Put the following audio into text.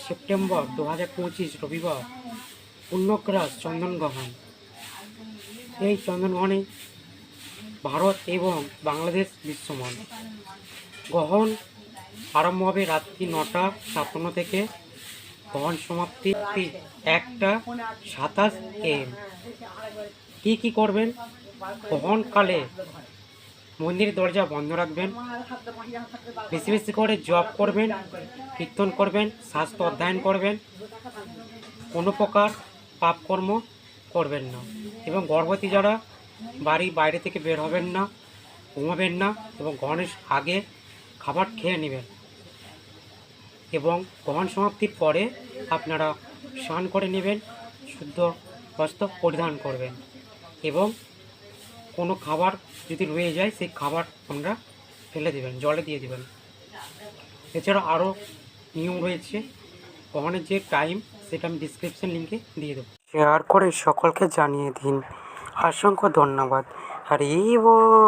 September 2025 রবিবার পূর্ণগ্রাস চন্দনগ্রহণ। এই চন্দনগ্রহণে ভারত এবং বাংলাদেশ দৃশ্যমান। গ্রহণ আরম্ভ হবে রাত্রি 9:57 থেকে, গ্রহণ সমাপ্তি 1:27 AM। কী করবেন? গ্রহণকালে মন্দিরের দরজা বন্ধ রাখবেন, বেশি বেশি করে জপ করবেন, কীর্তন করবেন, শাস্ত্র অধ্যয়ন করবেন, কোনো প্রকার পাপকর্ম করবেন না, এবং গর্ভবতী যারা বাড়ির বাইরে থেকে বের হবেন না, ঘুমাবেন না, এবং গ্রহণের আগে খাবার খেয়ে নেবেন। এবং গ্রহণ সমাপ্তির পরে আপনারা স্নান করে নেবেন, শুদ্ধ বস্ত্র পরিধান করবেন, এবং কোনো খাবার যদি রয়ে যায় সেই খাবার আমরা ফেলে দেবেন, জলে দিয়ে দেবেন। এছাড়া আরও নিয়ম রয়েছে, গ্রহণের যে টাইম সেটা আমি ডিসক্রিপশন লিঙ্কে দিয়ে দেবো। শেয়ার করে সকলকে জানিয়ে দিন। অসংখ্য ধন্যবাদ। হরি বল।